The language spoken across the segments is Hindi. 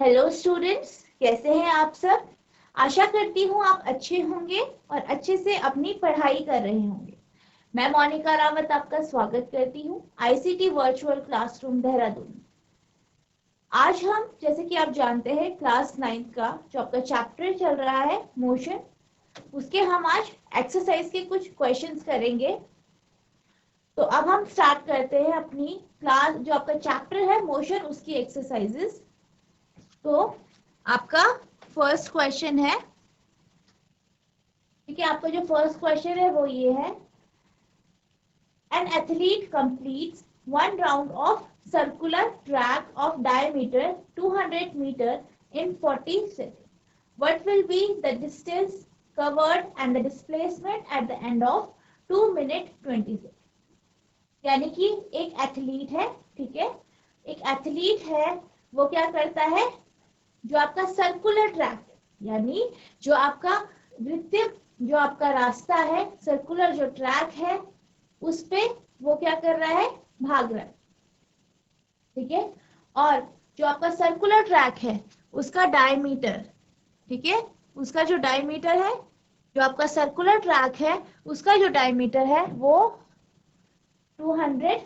हेलो स्टूडेंट्स, कैसे हैं आप सब। आशा करती हूँ आप अच्छे होंगे और अच्छे से अपनी पढ़ाई कर रहे होंगे। मैं मोनिका रावत आपका स्वागत करती हूँ आईसीटी वर्चुअल क्लासरूम देहरादून। आज हम, जैसे कि आप जानते हैं, क्लास 9 का जो आपका चैप्टर चल रहा है मोशन, उसके हम आज एक्सरसाइज के कुछ क्वेश्चंस करेंगे। तो अब हम स्टार्ट करते हैं अपनी क्लास, जो आपका चैप्टर है मोशन, उसकी एक्सरसाइजेस। तो आपका फर्स्ट क्वेश्चन है, ठीक है, आपका जो फर्स्ट क्वेश्चन है वो ये है, an athlete completes one round of circular track of diameter 200 metre in 40 second, what will be the distance covered and the displacement at the end of 2 minute 20 second. यानी कि एक एथलीट है, ठीक है, एक एथलीट है, वो क्या करता है, जो आपका सर्कुलर ट्रैक, यानी जो आपका वृत्तीय जो आपका रास्ता है, सर्कुलर जो ट्रैक है, उस पे वो क्या कर रहा है, भाग रहा है, ठीक है। और जो आपका सर्कुलर ट्रैक है उसका डायमीटर, ठीक है, उसका जो डायमीटर है, जो आपका सर्कुलर ट्रैक है उसका जो डायमीटर है वो 200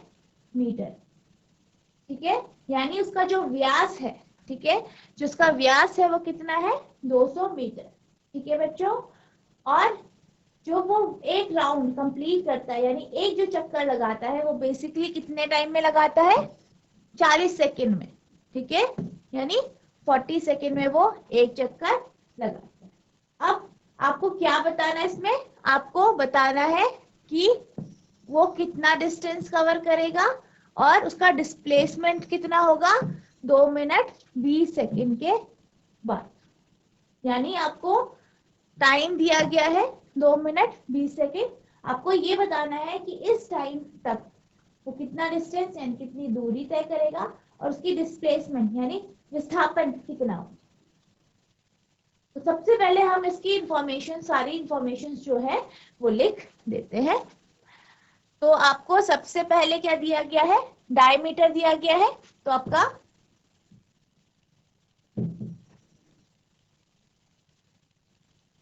मीटर, ठीक है। यानी उसका जो व्यास है, ठीक है, जो उसका व्यास है वो कितना है, 200 मीटर, ठीक है बच्चों। और जो वो एक राउंड कंप्लीट करता है, यानी एक जो चक्कर लगाता है, वो बेसिकली कितने टाइम में लगाता है, 40 सेकेंड में, ठीक है। यानी 40 सेकेंड में वो एक चक्कर लगाता है। अब आपको क्या बताना है इसमें, आपको बताना है कि वो कितना डिस्टेंस कवर करेगा और उसका डिस्प्लेसमेंट कितना होगा 2 मिनट 20 सेकेंड के बाद। यानी आपको टाइम दिया गया है 2 मिनट 20 सेकेंड। आपको ये बताना है कि इस टाइम तक वो कितना डिस्टेंस यानी कितनी दूरी तय करेगा और उसकी डिस्प्लेसमेंट यानी विस्थापन कितना हो। तो सबसे पहले हम इसकी इंफॉर्मेशन, सारी इंफॉर्मेशन जो है वो लिख देते हैं। तो आपको सबसे पहले क्या दिया गया है, डायमीटर दिया गया है। तो आपका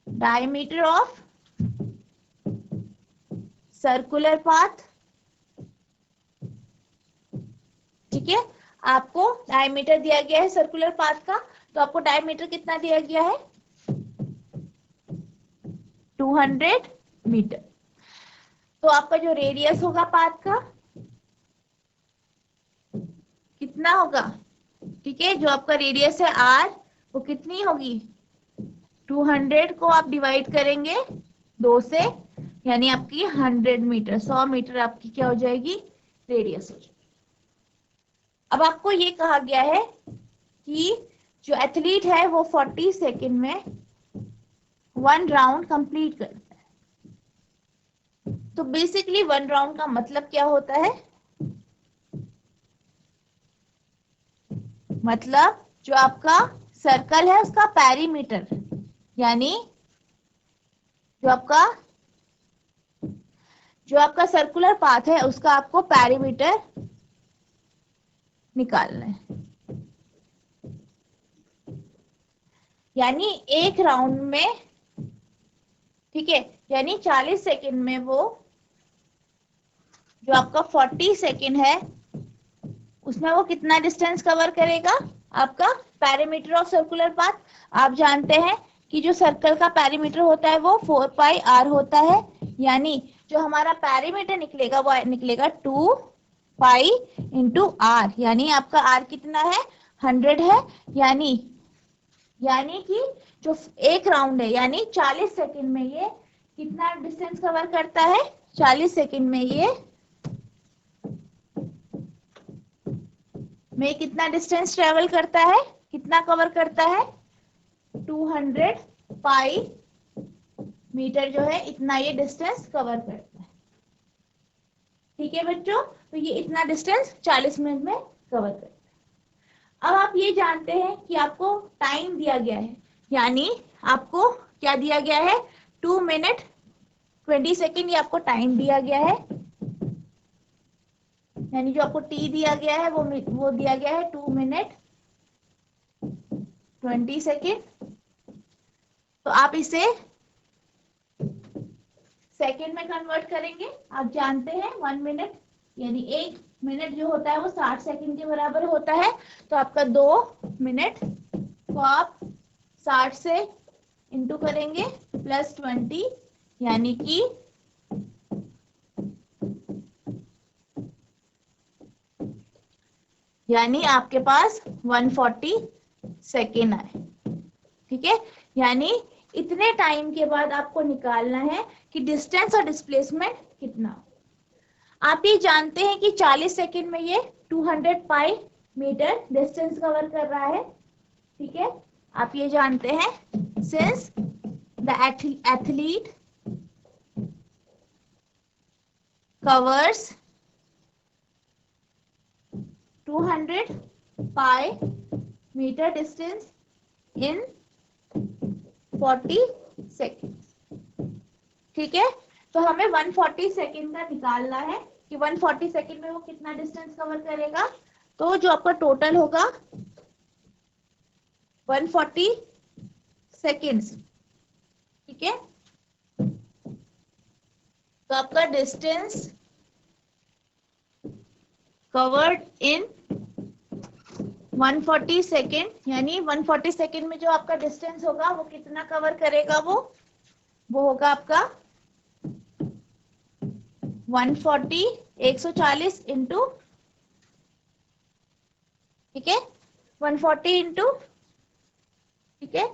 डायमीटर ऑफ सर्कुलर पाथ, ठीक है, आपको डायमीटर दिया गया है सर्कुलर पाथ का। तो आपको डायमीटर कितना दिया गया है, 200 मीटर। तो आपका जो रेडियस होगा पाथ का कितना होगा, ठीक है, जो आपका रेडियस है आर, वो कितनी होगी, 200 को आप डिवाइड करेंगे 2 से, यानी आपकी 100 मीटर, 100 मीटर आपकी क्या हो जाएगी, रेडियस हो जाएगी। अब आपको ये कहा गया है कि जो एथलीट है वो 40 सेकेंड में 1 राउंड कंप्लीट करता है। तो बेसिकली 1 राउंड का मतलब क्या होता है, मतलब जो आपका सर्कल है उसका पेरीमीटर, यानी जो आपका सर्कुलर पाथ है उसका आपको पेरीमीटर निकालना है। यानी एक राउंड में, ठीक है, यानी 40 सेकेंड में वो जो आपका 40 सेकेंड है उसमें वो कितना डिस्टेंस कवर करेगा, आपका पेरीमीटर ऑफ सर्कुलर पाथ। आप जानते हैं कि जो सर्कल का पेरीमीटर होता है वो 4 पाई आर होता है। यानी जो हमारा पेरीमीटर निकलेगा वो निकलेगा 2 पाई इंटू आर, यानी आपका आर कितना है, 100 है। यानी कि जो एक राउंड है, यानी 40 सेकेंड में ये कितना डिस्टेंस कवर करता है, 40 सेकेंड में कितना डिस्टेंस ट्रेवल करता है, कितना कवर करता है, 200 पाई मीटर जो है, इतना ये डिस्टेंस कवर करता है, ठीक है बच्चों। तो ये इतना डिस्टेंस 40 मिनट में कवर करता है। अब आप ये जानते हैं कि आपको टाइम दिया गया है, यानी आपको क्या दिया गया है, 2 मिनट 20 सेकेंड, ये आपको टाइम दिया गया है। यानी जो आपको टी दिया गया है वो दिया गया है 2 मिनट 20 सेकेंड। तो आप इसे सेकेंड में कन्वर्ट करेंगे। आप जानते हैं 1 मिनट यानी 1 मिनट जो होता है वो 60 सेकेंड के बराबर होता है। तो आपका 2 मिनट को आप 60 से इंटू करेंगे प्लस 20 यानी कि आपके पास 140 सेकेंड आए। ठीक है, यानी इतने टाइम के बाद आपको निकालना है कि डिस्टेंस और डिस्प्लेसमेंट कितना। आप ये जानते हैं कि 40 सेकेंड में ये 200 पाई मीटर डिस्टेंस कवर कर रहा है। ठीक है, आप ये जानते हैं since the athlete covers 200 pi meter distance in 40 seconds। ठीक है, तो हमें 140 सेकेंड का निकालना है कि 140 सेकेंड में वो कितना डिस्टेंस कवर करेगा। तो जो आपका टोटल होगा 140 सेकेंड्स। ठीक है, तो आपका डिस्टेंस कवर्ड इन 140 सेकेंड यानी 140 सेकेंड में जो आपका डिस्टेंस होगा वो कितना कवर करेगा, वो होगा आपका 140 140 इंटू, ठीक है 140 इंटू, ठीक है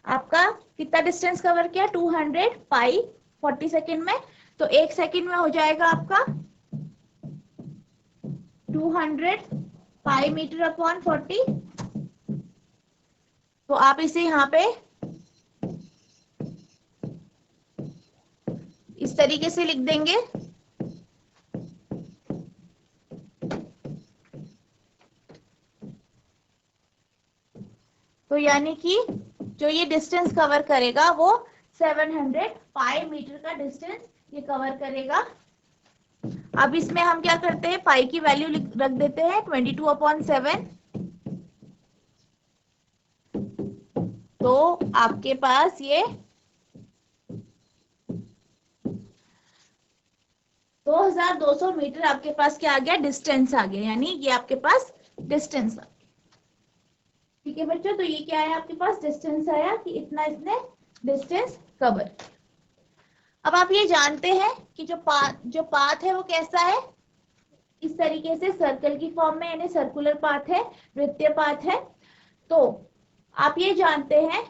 आपका कितना डिस्टेंस कवर किया 200 पाई 40 सेकेंड में। तो 1 सेकेंड में हो जाएगा आपका 200 पाई मीटर अपॉन 40। तो आप इसे यहाँ पे इस तरीके से लिख देंगे। तो यानी कि जो ये डिस्टेंस कवर करेगा वो 700 पाई मीटर का डिस्टेंस ये कवर करेगा। अब इसमें हम क्या करते हैं, पाई की वैल्यू रख देते हैं 22/7। तो आपके पास ये 2200 मीटर आपके पास क्या आ गया, डिस्टेंस आ गया, यानी ये आपके पास डिस्टेंस आ गया। ठीक है बच्चों, तो ये क्या है आपके पास डिस्टेंस आया कि इतना इसने डिस्टेंस कवर। अब आप ये जानते हैं कि जो पाथ है वो कैसा है, इस तरीके से सर्कल की फॉर्म में, यानी सर्कुलर पाथ है, वृत्तीय पाथ है। तो आप ये जानते हैं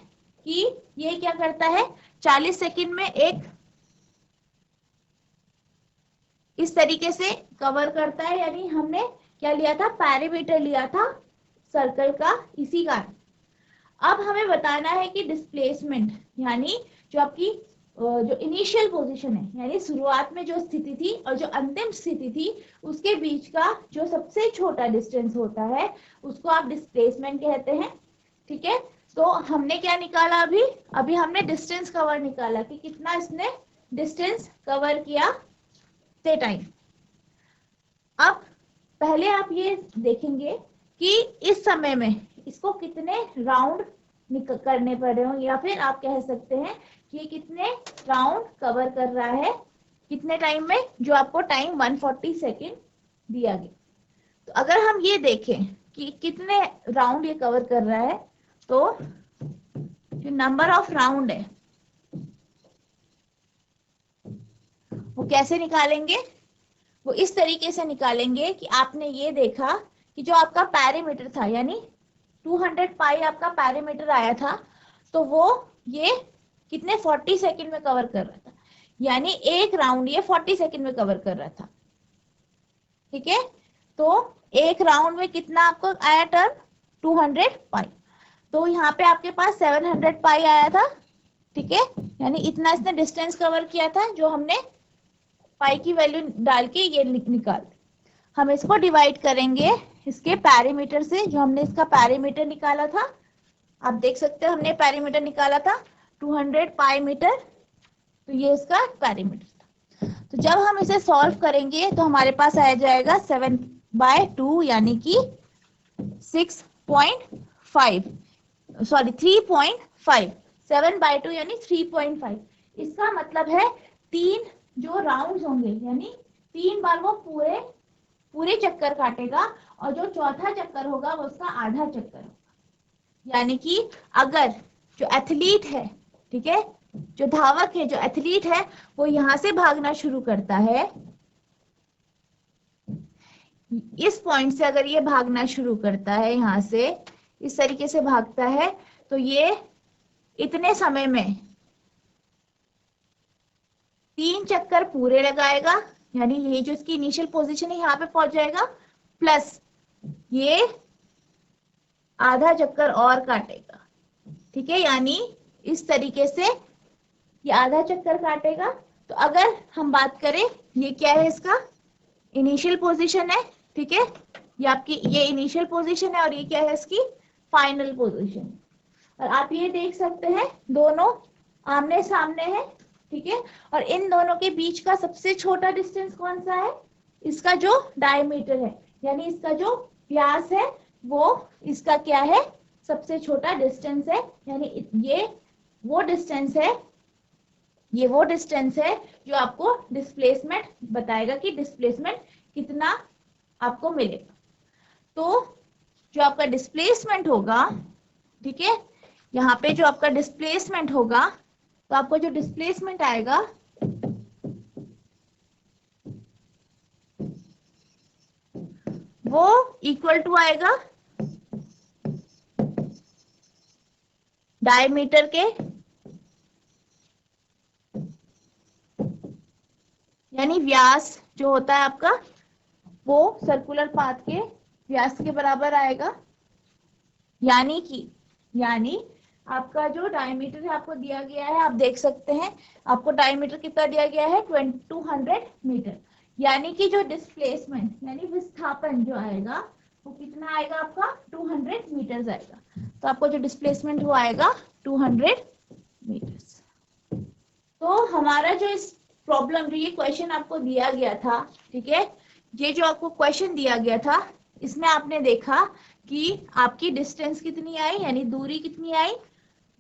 कि ये क्या करता है 40 सेकंड में एक इस तरीके से कवर करता है, यानी हमने क्या लिया था, पैरामीटर लिया था सर्कल का, इसी का। अब हमें बताना है कि डिस्प्लेसमेंट यानी जो आपकी जो इनिशियल पोजीशन है, यानी शुरुआत में जो स्थिति थी और जो अंतिम स्थिति थी उसके बीच का जो सबसे छोटा डिस्टेंस होता है उसको आप डिस्प्लेसमेंट कहते हैं। ठीक है, तो हमने क्या निकाला, अभी हमने डिस्टेंस कवर निकाला कि कितना इसने डिस्टेंस कवर किया ते टाइम। अब पहले आप ये देखेंगे कि इस समय में इसको कितने राउंड करने पड़ रहे हो, या फिर आप कह सकते हैं कि ये कितने राउंड कवर कर रहा है कितने टाइम में, जो आपको टाइम 140 सेकेंड दिया गया। तो अगर हम ये देखें कि कितने राउंड ये कवर कर रहा है, तो जो नंबर ऑफ राउंड है वो कैसे निकालेंगे, वो इस तरीके से निकालेंगे कि आपने ये देखा कि जो आपका पैरामीटर था, यानी 200 पाई आपका पैरामीटर आया था, तो वो ये कितने 40 सेकंड में कवर कर रहा था, यानी एक राउंड ये 40 सेकंड में कवर कर रहा था। ठीक है, तो एक राउंड में कितना आपको आया टर्म 200 पाई। तो यहाँ पे आपके पास 700 पाई आया था। ठीक है, यानी इतना इसने डिस्टेंस कवर किया था, जो हमने पाई की वैल्यू डाल के ये निकाल। हम इसको डिवाइड करेंगे इसके पैरामीटर से, जो हमने इसका पैरामीटर निकाला था। आप देख सकते हो हमने पैरामीटर निकाला था 200 पाई मीटर, तो ये इसका पैरामीटर था। तो जब हम इसे सॉल्व करेंगे तो हमारे पास आ जाएगा 7/2 यानी कि 6.5। सॉरी 3.5, 7/2 यानी 3.5। इसका मतलब है 3 जो राउंड्स होंगे यानी 3 बार वो पूरे पूरे चक्कर काटेगा और जो चौथा चक्कर होगा वो उसका आधा चक्कर होगा। यानी कि अगर जो एथलीट है, ठीक है, जो धावक है, जो एथलीट है, वो यहां से भागना शुरू करता है, इस पॉइंट से अगर ये भागना शुरू करता है, यहां से इस तरीके से भागता है, तो ये इतने समय में 3 चक्कर पूरे लगाएगा, यानी ये जो इसकी इनिशियल पोजीशन है यहाँ पे पहुंच जाएगा, प्लस ये आधा चक्कर और काटेगा, ठीक है, यानी इस तरीके से ये आधा चक्कर काटेगा। तो अगर हम बात करें, ये क्या है, इसका इनिशियल पोजीशन है, ठीक है, ये आपकी ये इनिशियल पोजीशन है और ये क्या है, इसकी फाइनल पोजीशन। और आप ये देख सकते हैं दोनों आमने सामने है, ठीक है, और इन दोनों के बीच का सबसे छोटा डिस्टेंस कौन सा है, इसका जो डायमीटर है, यानी इसका जो व्यास है, वो इसका क्या है, सबसे छोटा डिस्टेंस है, यानी ये वो डिस्टेंस है, ये वो डिस्टेंस है जो आपको डिस्प्लेसमेंट बताएगा कि डिस्प्लेसमेंट कितना आपको मिलेगा। तो जो आपका डिस्प्लेसमेंट होगा, ठीक है, यहाँ पे जो आपका डिस्प्लेसमेंट होगा, तो आपको जो डिस्प्लेसमेंट आएगा वो इक्वल टू आएगा डायमीटर के, यानी व्यास जो होता है आपका वो सर्कुलर पाथ के व्यास के बराबर आएगा। यानी आपका जो डायमीटर है आपको दिया गया है, आप देख सकते हैं आपको डायमीटर कितना दिया गया है, 200 मीटर, यानी कि जो डिस्प्लेसमेंट यानी विस्थापन जो आएगा वो कितना आएगा आपका 200 मीटर आएगा। तो आपको जो डिस्प्लेसमेंट वो आएगा 200 मीटर्स। तो हमारा जो इस प्रॉब्लम, जो ये क्वेश्चन आपको दिया गया था, ठीक है, ये जो आपको क्वेश्चन दिया गया था, इसमें आपने देखा कि आपकी डिस्टेंस कितनी आई, यानी दूरी कितनी आई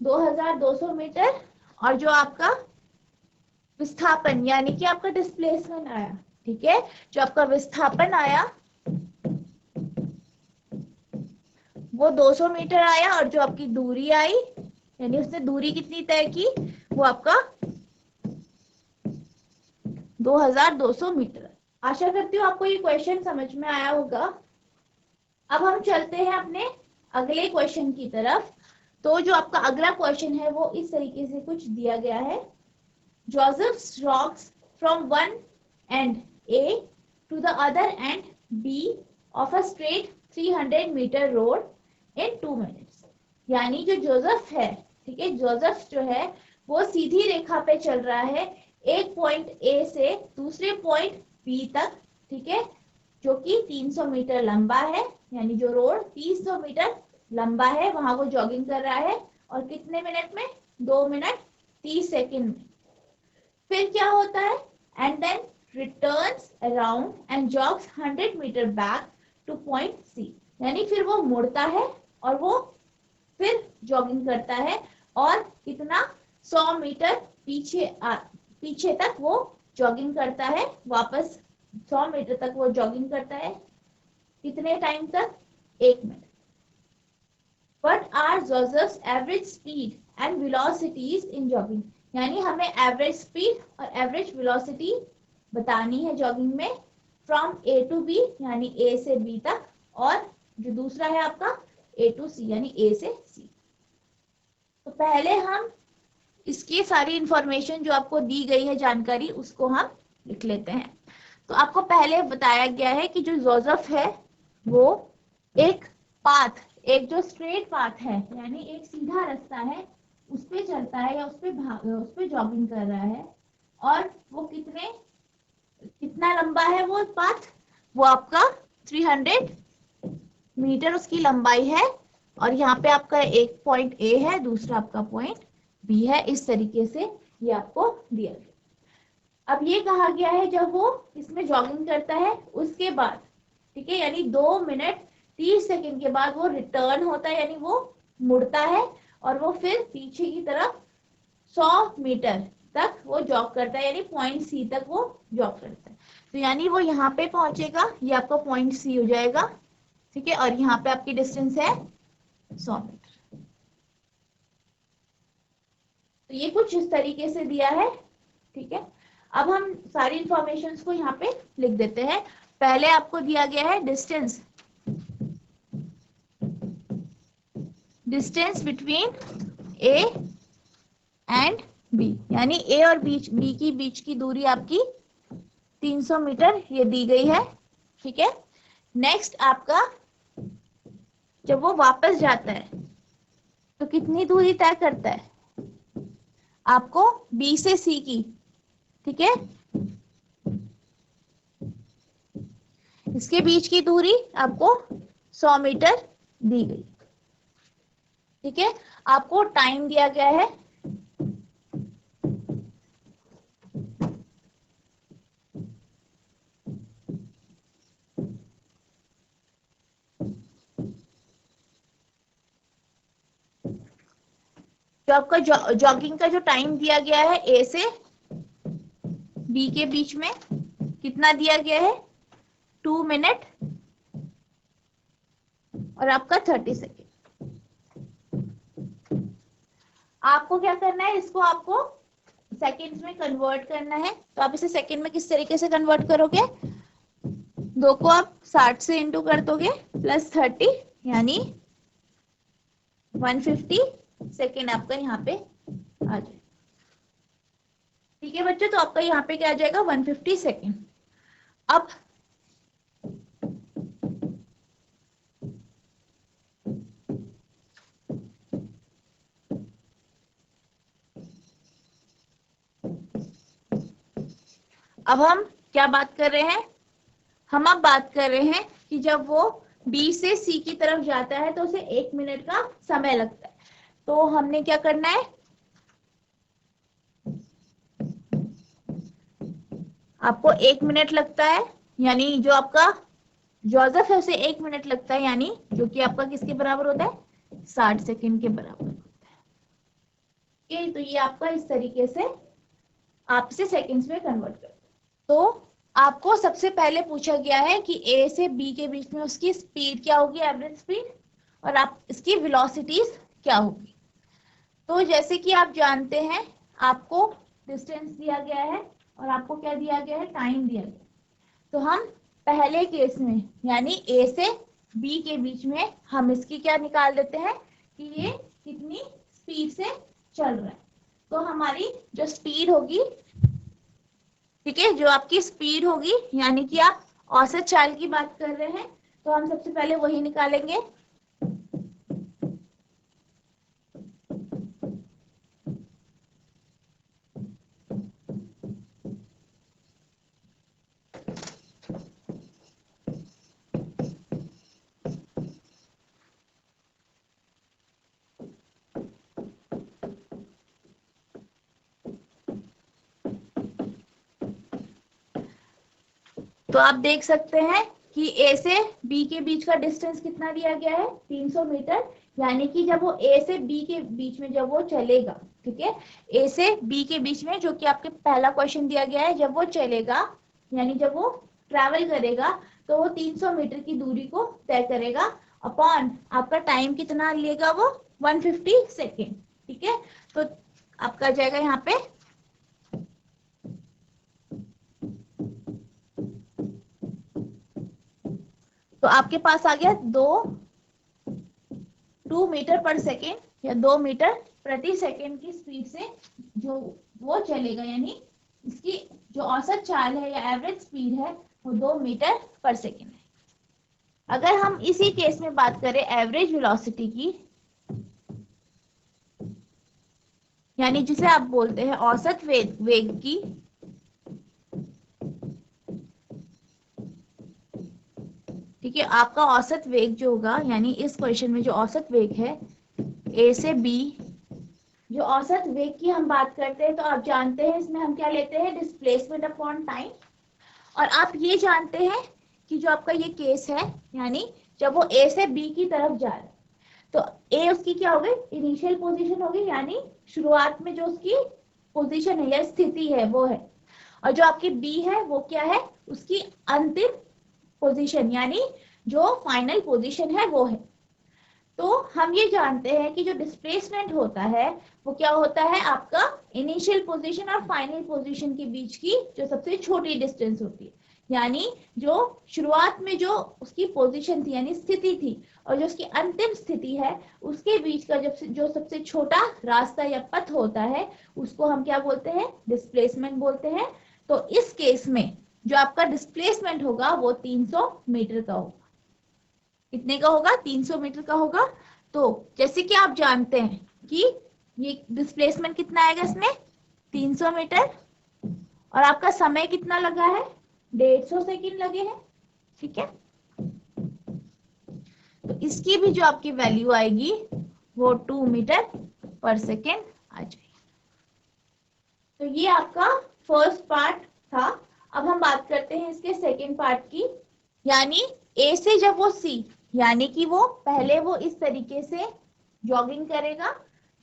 2200 मीटर, और जो आपका विस्थापन यानी कि आपका डिस्प्लेसमेंट आया, ठीक है, जो आपका विस्थापन आया वो 200 मीटर आया, और जो आपकी दूरी आई यानी उसने दूरी कितनी तय की वो आपका 2200 मीटर। आशा करती हूँ आपको ये क्वेश्चन समझ में आया होगा। अब हम चलते हैं अपने अगले क्वेश्चन की तरफ। तो जो आपका अगला क्वेश्चन है वो इस तरीके से कुछ दिया गया है, Joseph walks from one end A to the other end B of a straight 300 metre road in 2 minutes। यानी जो जोसेफ है, ठीक है, जोसेफ जो है वो सीधी रेखा पे चल रहा है एक पॉइंट A से दूसरे पॉइंट B तक, ठीक है, जो कि 300 मीटर लंबा है, यानी जो रोड 300 मीटर लंबा है वहां वो जॉगिंग कर रहा है, और कितने मिनट में, 2 मिनट 30 सेकेंड में। फिर क्या होता है, and then returns around and jogs 100 metre back to point C। यानी फिर वो मुड़ता है और वो फिर जॉगिंग करता है, और कितना 100 मीटर पीछे तक वो जॉगिंग करता है, वापस 100 मीटर तक वो जॉगिंग करता है, कितने टाइम तक, 1 minute. What are Joseph's average speed and velocities in jogging? यानी हमें एवरेज स्पीड और एवरेज वेलोसिटी बतानी है जॉगिंग में, फ्रॉम A to B यानी A से B तक, और जो दूसरा है आपका A to C यानी A से C। तो पहले हम इसकी सारी इंफॉर्मेशन जो आपको दी गई है जानकारी उसको हम लिख लेते हैं। तो आपको पहले बताया गया है कि जो जोसेफ है वो एक पाथ, एक जो स्ट्रेट पाथ है यानी एक सीधा रास्ता है उस पे चलता है या उस पे जॉगिंग कर रहा है, और वो कितना लंबा है वो पाथ, वो आपका 300 मीटर उसकी लंबाई है, और यहाँ पे आपका एक पॉइंट A है, दूसरा आपका पॉइंट B है, इस तरीके से ये आपको दिया गया। अब ये कहा गया है जब वो इसमें जॉगिंग करता है उसके बाद, ठीक है, यानी 2 मिनट 30 सेकंड के बाद वो रिटर्न होता है, यानी वो मुड़ता है और वो फिर पीछे की तरफ 100 मीटर तक वो जॉग करता है, यानी पॉइंट सी तक वो जॉग करता है। तो यानी वो यहाँ पे पहुंचेगा, ये आपका पॉइंट सी हो जाएगा, ठीक है, और यहाँ पे आपकी डिस्टेंस है 100 मीटर। तो ये कुछ इस तरीके से दिया है, ठीक है। अब हम सारी इंफॉर्मेशन को यहाँ पे लिख देते हैं। पहले आपको दिया गया है distance, distance between A and B, यानी ए और बी की बीच की दूरी आपकी 300 मीटर ये दी गई है, ठीक है। नेक्स्ट आपका जब वो वापस जाता है तो कितनी दूरी तय करता है आपको, बी से सी की, ठीक है। इसके बीच की दूरी आपको 100 मीटर दी गई, ठीक है। आपको टाइम दिया गया है जो आपका जॉगिंग का जो टाइम दिया गया है ए से बी के बीच में कितना दिया गया है, 2 मिनट और आपका 30 सेकेंड। आपको क्या करना है, इसको आपको सेकेंड्स में कन्वर्ट करना है। तो आप इसे सेकेंड में किस तरीके से कन्वर्ट करोगे, 2 को आप 60 से इंटू कर दोगे प्लस 30, यानी 150 सेकेंड आपका यहाँ पे आ जाए, ठीक है बच्चों। तो आपका यहाँ पे क्या आ जाएगा, 150 सेकेंड। अब हम क्या बात कर रहे हैं, हम अब बात कर रहे हैं कि जब वो बी से सी की तरफ जाता है तो उसे 1 मिनट का समय लगता है। तो हमने क्या करना है, आपको 1 मिनट लगता है, यानी जो आपका जोसेफ है उसे 1 मिनट लगता है, यानी जो कि आपका किसके बराबर होता है, 60 सेकेंड के बराबर होता है। तो ये आपका इस तरीके से आप इसे सेकेंड्स में कन्वर्ट कर। तो आपको सबसे पहले पूछा गया है कि ए से बी के बीच में उसकी स्पीड क्या होगी, एवरेज स्पीड, और आप इसकी वेलोसिटीज क्या होगी। तो जैसे कि आप जानते हैं आपको डिस्टेंस दिया गया है और आपको क्या दिया गया है, टाइम दिया गया। तो हम पहले केस में यानी ए से बी के बीच में हम इसकी क्या निकाल देते हैं कि ये कितनी स्पीड से चल रहा है। तो हमारी जो स्पीड होगी, ठीक है, जो आपकी स्पीड होगी, यानी कि आप औसत चाल की बात कर रहे हैं, तो हम सबसे पहले वही निकालेंगे। तो आप देख सकते हैं कि ए से बी के बीच का डिस्टेंस कितना दिया गया है, 300 मीटर, यानी कि जब वो ए से बी के बीच में जब वो चलेगा, ठीक है, ए से बी के बीच में, जो कि आपके पहला क्वेश्चन दिया गया है, जब वो चलेगा यानी जब वो ट्रैवल करेगा तो वो 300 मीटर की दूरी को तय करेगा, अपॉन आपका टाइम कितना लेगा वो 150 सेकेंड, ठीक है। तो आपका जाएगा यहाँ पे तो आपके पास आ गया 2 मीटर पर सेकेंड या 2 मीटर प्रति सेकेंड की स्पीड से जो वो चलेगा, यानी इसकी जो औसत चाल है या एवरेज स्पीड है वो 2 मीटर पर सेकेंड है। अगर हम इसी केस में बात करें एवरेज वेलोसिटी की, यानी जिसे आप बोलते हैं औसत वेग की, ठीक है, आपका औसत वेग जो होगा, यानी इस क्वेश्चन में जो औसत वेग है ए से बी, जो औसत वेग की हम बात करते हैं तो आप जानते हैं इसमें हम क्या लेते हैं, डिस्प्लेसमेंट अपॉन टाइम। और आप ये जानते हैं कि जो आपका ये केस है, यानी जब वो ए से बी की तरफ जा रहा है, तो ए उसकी क्या हो गई, इनिशियल पोजीशन होगी, यानी शुरुआत में जो उसकी पोजीशन है या स्थिति है वो है। और जो आपकी बी है वो क्या है, उसकी अंतिम पोजीशन, यानी जो फाइनल पोजीशन है वो है। तो हम ये जानते हैं कि जो डिस्प्लेसमेंट होता है वो क्या होता है, आपका इनिशियल पोजीशन और फाइनल पोजीशन के बीच की जो सबसे छोटी डिस्टेंस होती है, यानी जो शुरुआत में जो उसकी पोजीशन थी यानी स्थिति थी और जो उसकी अंतिम स्थिति है उसके बीच का जो सबसे छोटा रास्ता या पथ होता है उसको हम क्या बोलते हैं, डिस्प्लेसमेंट बोलते हैं। तो इस केस में जो आपका डिस्प्लेसमेंट होगा वो 300 मीटर का होगा। कितने का होगा, 300 मीटर का होगा। तो जैसे कि आप जानते हैं कि ये डिस्प्लेसमेंट कितना आएगा इसमें, 300 मीटर, और आपका समय कितना लगा है, 150 सेकंड लगे हैं, ठीक है। तो इसकी भी जो आपकी वैल्यू आएगी वो 2 मीटर पर सेकेंड आ जाएगी। तो ये आपका फर्स्ट पार्ट था। अब हम बात करते हैं इसके सेकेंड पार्ट की, यानी ए से जब वो सी, यानी कि वो पहले वो इस तरीके से जॉगिंग करेगा,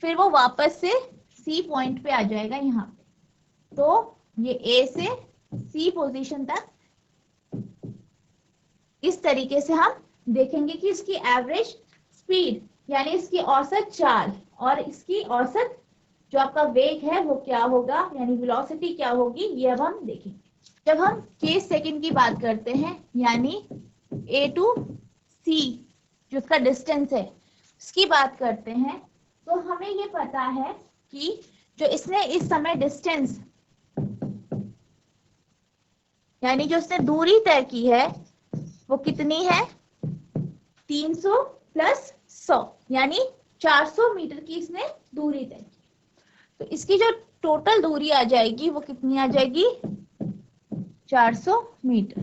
फिर वो वापस से सी पॉइंट पे आ जाएगा यहाँ पे। तो ये ए से सी पोजीशन तक इस तरीके से हम देखेंगे कि इसकी एवरेज स्पीड यानी इसकी औसत चाल और इसकी औसत जो आपका वेग है वो क्या होगा, यानी वेलोसिटी क्या होगी, ये अब हम देखेंगे। जब हम केस सेकंड की बात करते हैं, यानी ए टू सी जो उसका डिस्टेंस है उसकी बात करते हैं, तो हमें ये पता है कि जो इसने इस समय डिस्टेंस यानी जो उसने दूरी तय की है वो कितनी है, 300 प्लस 100 यानी 400 मीटर की इसने दूरी तय की। तो इसकी जो टोटल दूरी आ जाएगी वो कितनी आ जाएगी, 400 मीटर,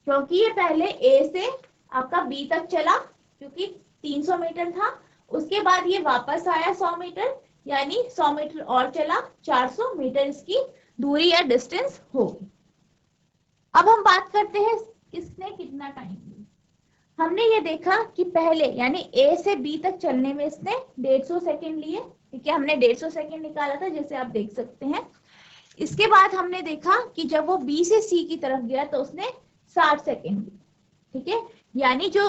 क्योंकि ये पहले ए से आपका बी तक चला क्योंकि 300 मीटर था, उसके बाद ये वापस आया 100 मीटर, यानी 100 मीटर और चला, 400 मीटर इसकी दूरी या डिस्टेंस होगी। अब हम बात करते हैं इसने कितना टाइम लिया। हमने ये देखा कि पहले यानी ए से बी तक चलने में इसने 150 सेकंड लिए, ठीक है, हमने 150 सेकंड निकाला था जैसे आप देख सकते हैं। इसके बाद हमने देखा कि जब वो बी से सी की तरफ गया तो उसने 60 सेकंड लिए, ठीक है, यानी जो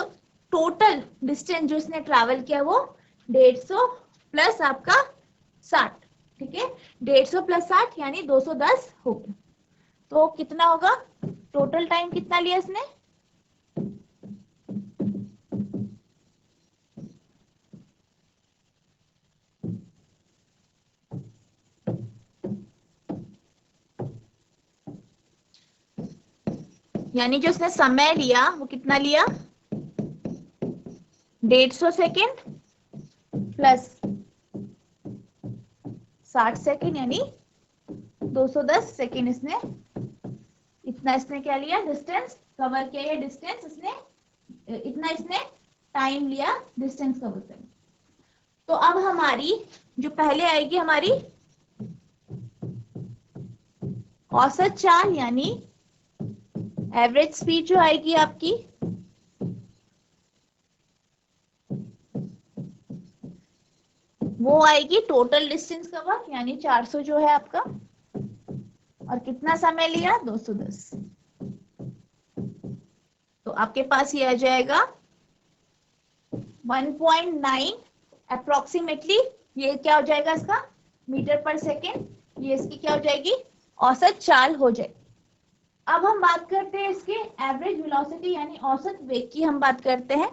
टोटल डिस्टेंस जो इसने ट्रैवल किया वो 150 प्लस आपका 60, ठीक है, 150 प्लस 60 यानी 210 हो गया। तो कितना होगा, टोटल टाइम कितना लिया इसने, यानी जो उसने समय लिया वो कितना लिया, 150 सेकेंड प्लस 60 सेकेंड यानी 210 सेकेंड इसने, इतना इसने क्या लिया, डिस्टेंस कवर किया, डिस्टेंस इसने इतना इसने टाइम लिया डिस्टेंस कवर करने। तो अब हमारी जो पहले आएगी हमारी औसत चाल यानी एवरेज स्पीड जो आएगी आपकी, वो आएगी टोटल डिस्टेंस कवर यानी 400 जो है आपका, और कितना समय लिया 210। तो आपके पास ये आ जाएगा 1.9 अप्रोक्सीमेटली, ये क्या हो जाएगा इसका मीटर पर सेकेंड, ये इसकी क्या हो जाएगी औसत चाल हो जाएगी। अब हम बात करते हैं इसके एवरेज वेलोसिटी यानी औसत वेग की हम बात करते हैं।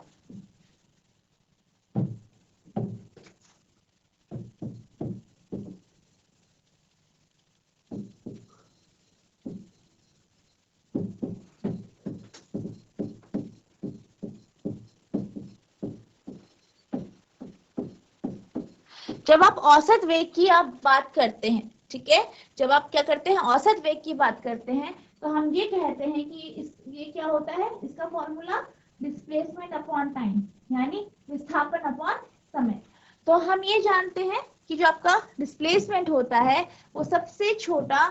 जब आप औसत वेग की आप बात करते हैं, ठीक है, जब आप क्या करते हैं औसत वेग की बात करते हैं तो हम ये कहते हैं कि ये क्या होता है, इसका फॉर्मूला डिस्प्लेसमेंट अपॉन टाइम यानी विस्थापन अपॉन समय। तो हम ये जानते हैं कि जो आपका डिस्प्लेसमेंट होता है वो सबसे छोटा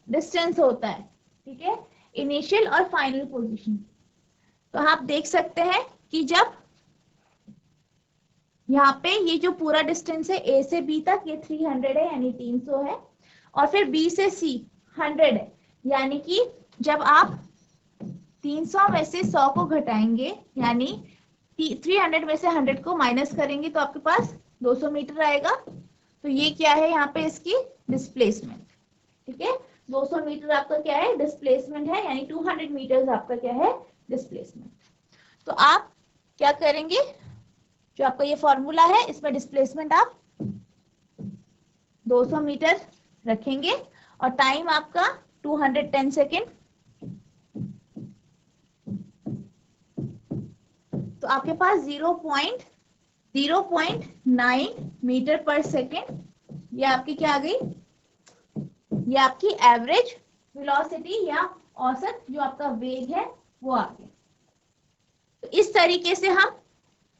डिस्टेंस होता है, ठीक है, इनिशियल और फाइनल पोजीशन। तो आप देख सकते हैं कि जब यहाँ पे ये जो पूरा डिस्टेंस है ए से बी तक ये 300 है यानी 300 है, और फिर बी से सी 100 है, यानी कि जब आप 300 में से 100 को घटाएंगे यानी 300 में से 100 को माइनस करेंगे तो आपके पास 200 मीटर आएगा। तो ये क्या है यहाँ पे इसकी डिस्प्लेसमेंट, ठीक है। 200 मीटर आपका क्या है डिस्प्लेसमेंट है, यानी 200 मीटर्स आपका क्या है डिस्प्लेसमेंट। तो आप क्या करेंगे, जो आपका ये फॉर्मूला है इसमें डिस्प्लेसमेंट आप 200 मीटर रखेंगे और टाइम आपका 210 सेकेंड। तो आपके पास 0.9 मीटर पर सेकेंड, ये आपकी क्या आ गई, ये आपकी एवरेज वेलोसिटी या औसत जो आपका वेग है वो आ गया। तो इस तरीके से हम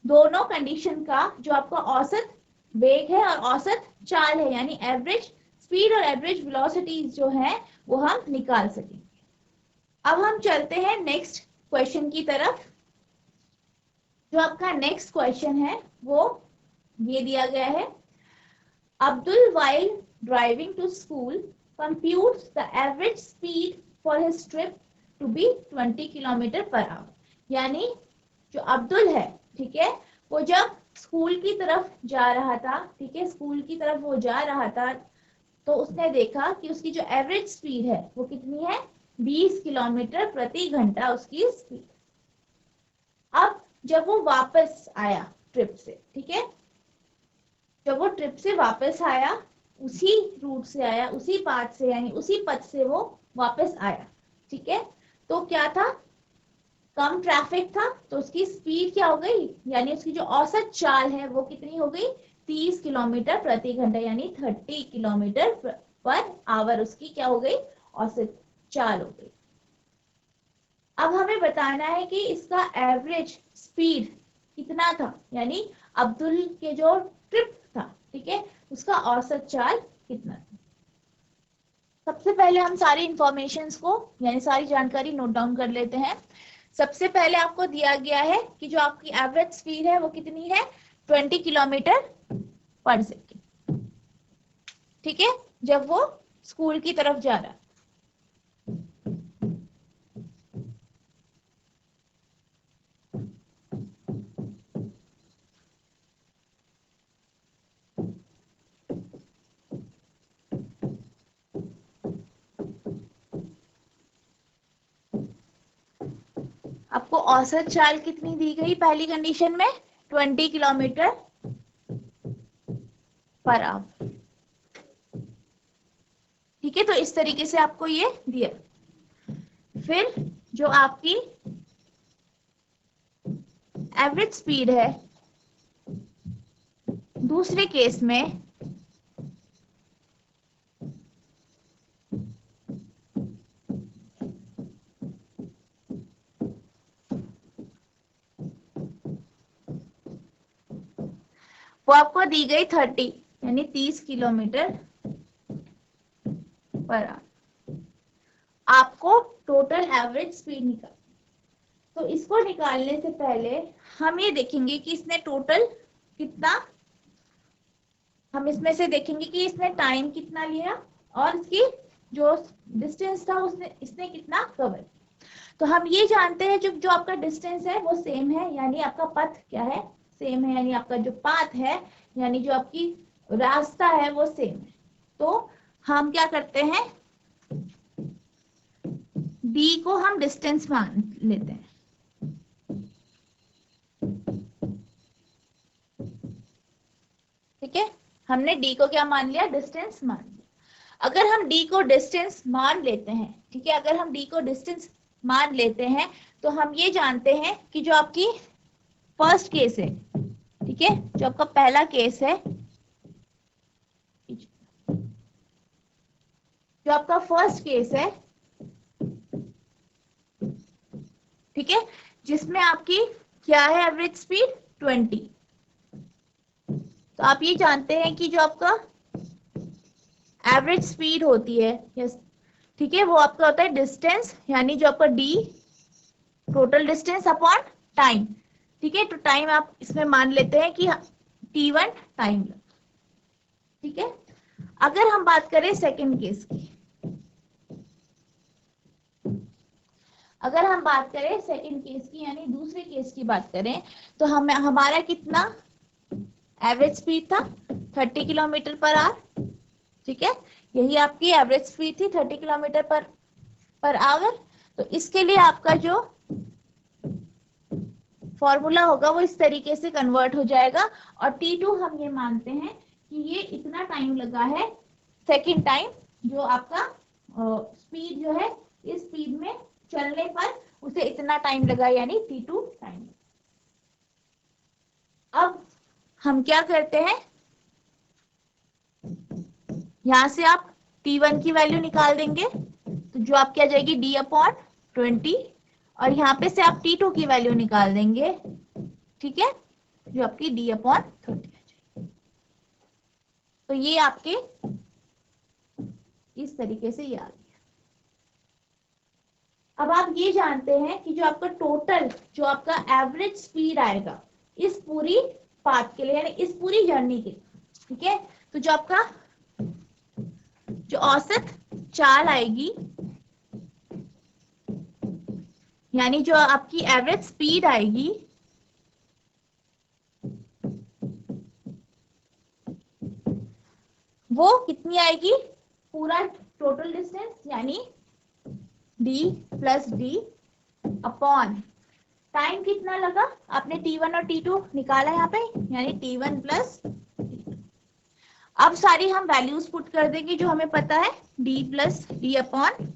दोनों कंडीशन का जो आपका औसत वेग है और औसत चाल है यानी एवरेज स्पीड और एवरेज वेलोसिटी जो है वो हम निकाल सकेंगे। अब हम चलते हैं नेक्स्ट क्वेश्चन की तरफ। जो आपका नेक्स्ट क्वेश्चन है वो ये दिया गया है, Abdul while driving to school computes the average speed for his trip to be 20 kilometre per hour. यानी जो अब्दुल है, ठीक है, वो जब स्कूल की तरफ जा रहा था, ठीक है, स्कूल की तरफ वो जा रहा था तो उसने देखा कि उसकी जो एवरेज स्पीड है वो कितनी है, 20 किलोमीटर प्रति घंटा उसकी स्पीड। अब जब वो वापस आया ट्रिप से, ठीक है, जब वो ट्रिप से वापस आया, उसी रूट से आया, उसी पाथ से यानी उसी पथ से वो वापस आया, ठीक है, तो क्या था, कम ट्रैफिक था, तो उसकी स्पीड क्या हो गई, यानी उसकी जो औसत चाल है वो कितनी हो गई, 30 किलोमीटर प्रति घंटा यानी 30 किलोमीटर पर आवर उसकी क्या हो गई, औसत चाल हो गई। अब हमें बताना है कि इसका एवरेज स्पीड कितना था, यानी अब्दुल के जो ट्रिप था, ठीक है, उसका औसत चाल कितना था। सबसे पहले हम सारी इंफॉर्मेशंस को यानी सारी जानकारी नोट डाउन कर लेते हैं। सबसे पहले आपको दिया गया है कि जो आपकी एवरेज स्पीड है वो कितनी है, 20 किलोमीटर पर सेकेंड, ठीक है, जब वो स्कूल की तरफ जा रहा। आपको औसत चाल कितनी दी गई पहली कंडीशन में, 20 किलोमीटर पर आवर, ठीक है। तो इस तरीके से आपको ये दिया। फिर जो आपकी एवरेज स्पीड है दूसरे केस में, वो आपको दी गई 30 यानी 30 किलोमीटर पर आवर। आपको टोटल एवरेज स्पीड निकाल, तो इसको निकालने से पहले हम ये देखेंगे कि इसने टोटल कितना, हम इसमें से देखेंगे कि इसने टाइम कितना लिया और इसकी जो डिस्टेंस था उसने इसने कितना कवर किया। तो हम ये जानते हैं जो आपका डिस्टेंस है वो सेम है, यानी आपका पथ क्या है, सेम है, यानी आपका जो पाथ है यानी जो आपकी रास्ता है वो सेम है। तो हम क्या करते हैं, डी को हम डिस्टेंस मान लेते हैं, ठीक है, हमने डी को क्या मान लिया, डिस्टेंस मान लिया। अगर हम डी को डिस्टेंस मान लेते हैं, ठीक है, अगर हम डी को डिस्टेंस मान लेते हैं तो हम ये जानते हैं कि जो आपकी फर्स्ट केस है, ठीक है, जो आपका पहला केस है, जो आपका फर्स्ट केस है, ठीक है, जिसमें आपकी क्या है एवरेज स्पीड 20। तो आप ये जानते हैं कि जो आपका एवरेज स्पीड होती है, यस, ठीक है, वो आपका होता है डिस्टेंस यानी जो आपका D total distance upon time, ठीक है। तो टाइम आप इसमें मान लेते हैं कि t1 टाइम लगा। ठीक है, अगर हम बात करें सेकंड केस की, अगर हम बात करें सेकंड केस की यानी दूसरे केस की बात करें, तो हमारा कितना एवरेज स्पीड था 30 किलोमीटर पर आवर। ठीक है, यही आपकी एवरेज स्पीड थी 30 किलोमीटर पर आवर। तो इसके लिए आपका जो फॉर्मूला होगा वो इस तरीके से कन्वर्ट हो जाएगा, और T2 हम ये मानते हैं कि ये इतना टाइम लगा है सेकंड टाइम, जो आपका स्पीड जो है इस स्पीड में चलने पर उसे इतना टाइम लगा, यानी T2 टाइम। अब हम क्या करते हैं, यहां से आप T1 की वैल्यू निकाल देंगे, तो जो आपकी आ जाएगी D/20, और यहाँ पे से आप T2 की वैल्यू निकाल देंगे। ठीक है, जो आपकी D/30 आ जाएगी। तो ये आपके इस तरीके से ये आ गया। अब आप ये जानते हैं कि जो आपका टोटल, जो आपका एवरेज स्पीड आएगा इस पूरी पाथ के लिए, यानी इस पूरी जर्नी के लिए, ठीक है, तो जो आपका जो औसत चाल आएगी, यानी जो आपकी एवरेज स्पीड आएगी, वो कितनी आएगी, पूरा टोटल डिस्टेंस यानी D+D अपॉन टाइम कितना लगा, आपने T1 और T2 निकाला यहाँ पे, यानी T1 प्लस T2। अब सारी हम वैल्यूज पुट कर देंगे जो हमें पता है, D+D अपॉन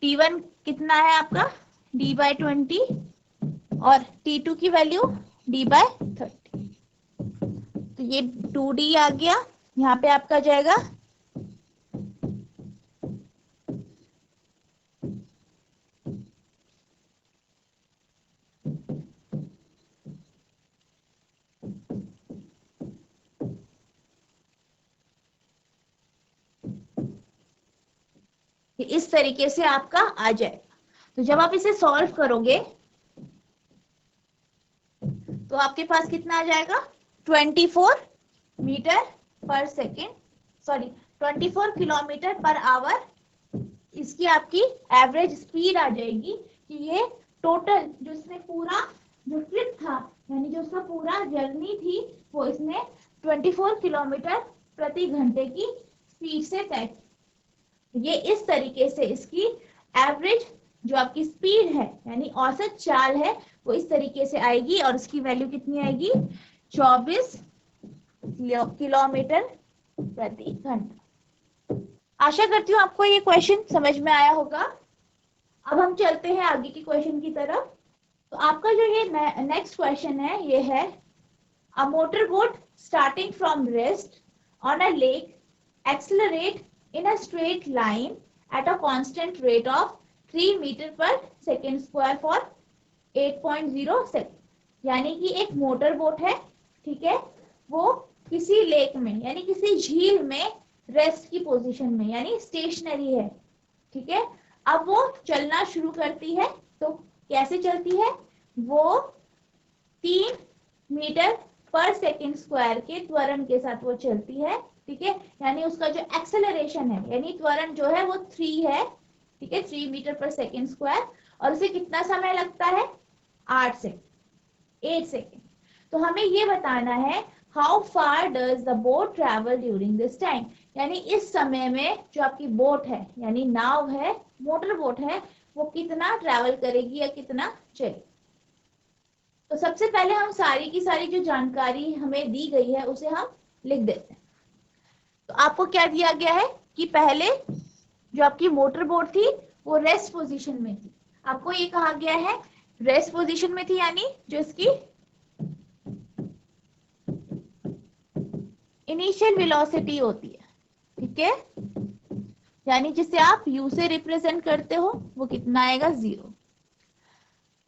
T1 कितना है आपका D/20, और T2 की वैल्यू D/30। तो ये 2D आ गया, यहाँ पे आपका जाएगा इस तरीके से आपका आ जाएगा। तो जब आप इसे सॉल्व करोगे तो आपके पास कितना आ जाएगा, 24 मीटर पर second, sorry 24 kilometre per hour, इसकी आपकी एवरेज स्पीड आ जाएगी। कि ये टोटल जो इसने पूरा जो ट्रिप था, यानी जो उसका पूरा जर्नी थी, वो इसने 24 किलोमीटर प्रति घंटे की स्पीड से तय की। ये इस तरीके से इसकी एवरेज जो आपकी स्पीड है, यानी औसत चाल है, वो इस तरीके से आएगी, और उसकी वैल्यू कितनी आएगी, 24 किलोमीटर प्रति घंटा। आशा करती हूँ आपको ये क्वेश्चन समझ में आया होगा। अब हम चलते हैं आगे की क्वेश्चन की तरफ। तो आपका जो ये नेक्स्ट क्वेश्चन है, ये है a motor boat starting from rest on a lake accelerate in a straight line at a constant rate of 3 metre पर सेकेंड स्क्वायर for 8.0 सेकेंड। यानी कि एक मोटर बोट है, ठीक है, वो किसी लेक में यानी किसी झील में रेस्ट की पोजीशन में यानी स्टेशनरी है। ठीक है, अब वो चलना शुरू करती है, तो कैसे चलती है, वो 3 मीटर पर सेकेंड स्क्वायर के त्वरण के साथ वो चलती है। ठीक है, यानी उसका जो एक्सेलरेशन है, यानी त्वरण जो है वो 3 है। ठीक है, 3 मीटर पर सेकेंड स्क्वायर, और उसे कितना समय लगता है, 8 सेकेंड। तो हमें ये बताना है how far does the boat travel during this time, यानी इस समय में जो आपकी बोट है, यानी नाव है, मोटर बोट है, वो कितना ट्रेवल करेगी या कितना चलेगी। तो सबसे पहले हम सारी की सारी जो जानकारी हमें दी गई है उसे हम लिख देते हैं। तो आपको क्या दिया गया है कि पहले जो आपकी मोटर बोट थी वो रेस्ट पोजीशन में थी। आपको ये कहा गया है रेस्ट पोजीशन में थी, यानी जो इसकी इनिशियल वेलोसिटी होती है, ठीक है, यानी जिसे आप u से रिप्रेजेंट करते हो, वो कितना आएगा, 0।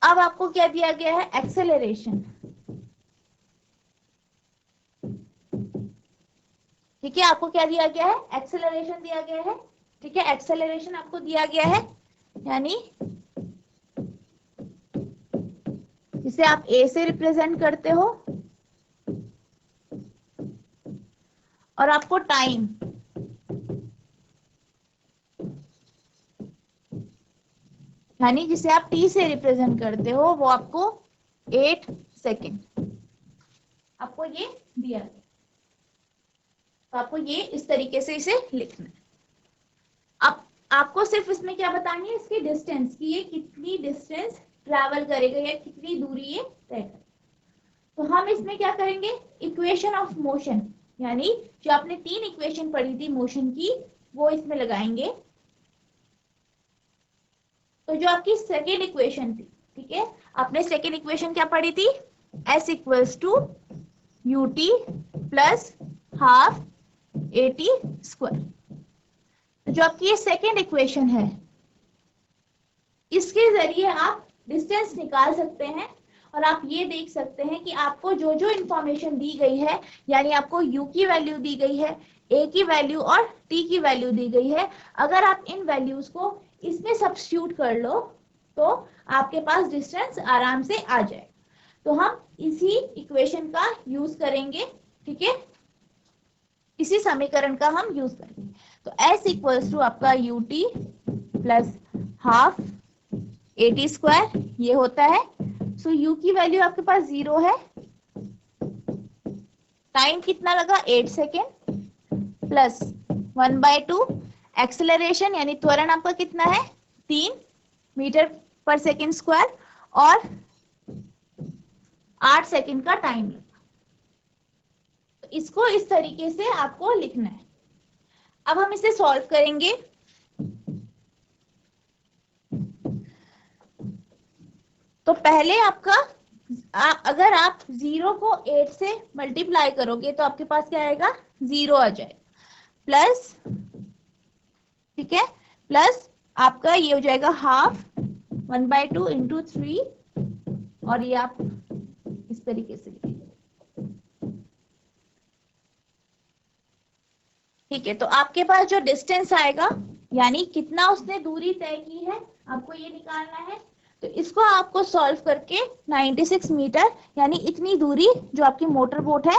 अब आपको क्या दिया गया है, एक्सेलरेशन। ठीक है, आपको क्या दिया गया है, एक्सेलरेशन दिया गया है। ठीक है, एक्सेलरेशन आपको दिया गया है, यानी जिसे आप a से रिप्रेजेंट करते हो, और आपको टाइम यानी जिसे आप टी से रिप्रेजेंट करते हो वो आपको 8 सेकेंड आपको ये दिया है। तो आपको ये इस तरीके से इसे लिखना है। अब आपको सिर्फ इसमें क्या बतानी है, इसकी डिस्टेंस की ये कितनी डिस्टेंस ट्रैवल करेगा या कितनी दूरी ये तय करेगा। तो हम इसमें क्या करेंगे, इक्वेशन ऑफ मोशन यानी जो आपने 3 इक्वेशन पढ़ी थी मोशन की वो इसमें लगाएंगे। तो जो आपकी सेकेंड इक्वेशन थी, ठीक है, आपने सेकेंड इक्वेशन क्या पढ़ी थी, s equals to u t plus half a t square. जो आपकी ये सेकेंड इक्वेशन है इसके जरिए आप डिस्टेंस निकाल सकते हैं और आप ये देख सकते हैं कि आपको जो जो इंफॉर्मेशन दी गई है यानी आपको u की वैल्यू दी गई है, a की वैल्यू और t की वैल्यू दी गई है, अगर आप इन वैल्यूज को इसमें सब्स्टिट्यूट कर लो तो आपके पास डिस्टेंस आराम से आ जाए। तो हम इसी इक्वेशन का यूज करेंगे, ठीक है, इसी समीकरण का हम यूज करेंगे। तो s इक्वल्स टू आपका you t plus half a t square ये होता है। सो u की वैल्यू आपके पास 0 है, टाइम कितना लगा 8 सेकेंड प्लस 1/2 एक्सेलरेशन यानी त्वरण आपका कितना है 3 मीटर पर सेकेंड स्क्वायर और 8 सेकेंड का टाइम लगा। तो इसको इस तरीके से आपको लिखना है। अब हम इसे सॉल्व करेंगे। तो पहले आपका अगर आप 0 को 8 से मल्टीप्लाई करोगे तो आपके पास क्या आएगा 0 आ जाएगा प्लस, ठीक है, प्लस आपका ये हो जाएगा हाफ 1/2 इंटू 3 और ये आप इस तरीके से लिखेंगे, ठीक है। तो आपके पास जो डिस्टेंस आएगा यानी कितना उसने दूरी तय की है आपको ये निकालना है। तो इसको आपको सॉल्व करके 96 मीटर यानी इतनी दूरी जो आपकी मोटर बोट है,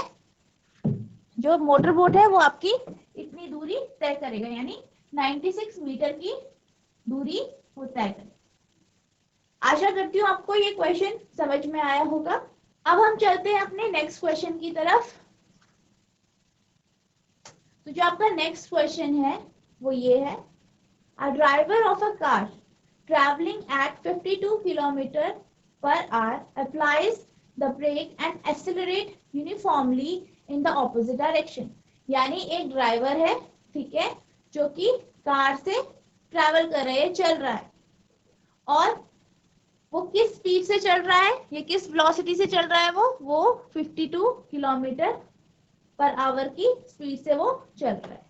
जो मोटर बोट है वो आपकी इतनी दूरी तय करेगा यानी 96 मीटर की दूरी वो तय करेगा। आशा करती हूँ आपको ये क्वेश्चन समझ में आया होगा। अब हम चलते हैं अपने नेक्स्ट क्वेश्चन की तरफ। तो जो आपका नेक्स्ट क्वेश्चन है वो ये है, a driver of a car traveling at 52 km per hour applies the brake and accelerate uniformly in the opposite direction। यानी एक ड्राइवर है, ठीक है, जो कि कार से ट्रैवल कर रहे हैं, चल रहा है, और वो किस स्पीड से चल रहा है, ये किस वेलोसिटी से चल रहा है, वो 52 किलोमीटर पर आवर की स्पीड से वो चल रहा है।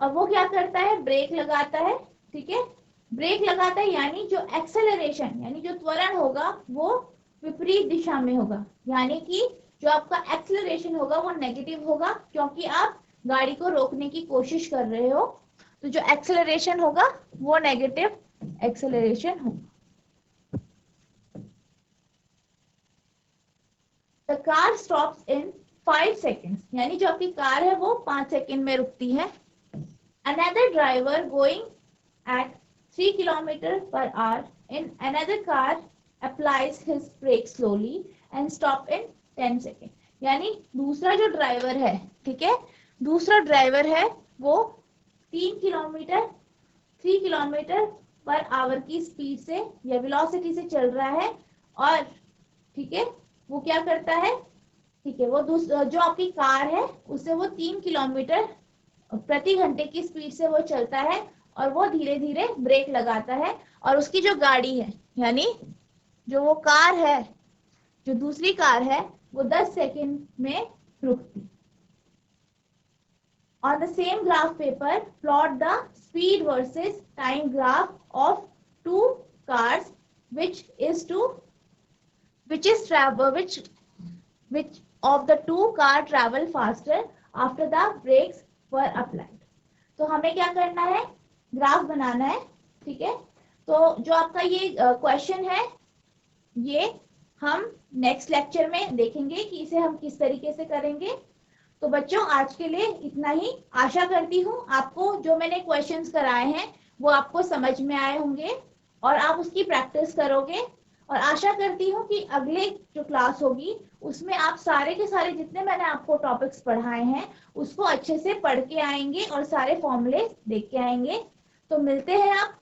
और वो क्या करता है, ब्रेक लगाता है, ठीक है, ब्रेक लगाता है यानी जो एक्सेलरेशन यानी जो त्वरण होगा वो विपरीत दिशा में होगा, यानी कि जो आपका एक्सेलरेशन होगा वो नेगेटिव होगा क्योंकि आप गाड़ी को रोकने की कोशिश कर रहे हो। तो जो एक्सेलरेशन होगा वो नेगेटिव एक्सेलरेशन होगा। The car stops in 5 seconds यानी जो आपकी कार है वो 5 सेकेंड में रुकती है। Another driver going at 3 km per hour in another car applies his brake slowly and stop in 10 seconds। यानी दूसरा जो ड्राइवर है, ठीक है, दूसरा ड्राइवर है वो 3 किलोमीटर पर आवर की स्पीड से या वेलोसिटी से चल रहा है और, ठीक है, वो क्या करता है, ठीक है, वो जो आपकी कार है उससे वो 3 किलोमीटर प्रति घंटे की स्पीड से वो चलता है और वो धीरे धीरे ब्रेक लगाता है और उसकी जो गाड़ी है यानी जो वो कार है, जो दूसरी कार है वो 10 सेकेंड में रुकती। On the same graph paper, plot the speed versus time graph of two cars, which of the two car travel faster after the brakes were applied। तो हमें क्या करना है, ग्राफ बनाना है, ठीक है। तो जो आपका ये क्वेश्चन है ये हम नेक्स्ट लेक्चर में देखेंगे कि इसे हम किस तरीके से करेंगे। तो बच्चों आज के लिए इतना ही। आशा करती हूँ आपको जो मैंने क्वेश्चंस कराए हैं वो आपको समझ में आए होंगे और आप उसकी प्रैक्टिस करोगे। और आशा करती हूँ कि अगले जो क्लास होगी उसमें आप सारे के सारे जितने मैंने आपको टॉपिक्स पढ़ाए हैं उसको अच्छे से पढ़ के आएंगे और सारे फॉर्मूले देख के आएंगे। तो मिलते हैं आप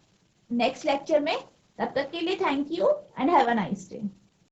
नेक्स्ट लेक्चर में। तब तक के लिए thank you and have a nice day.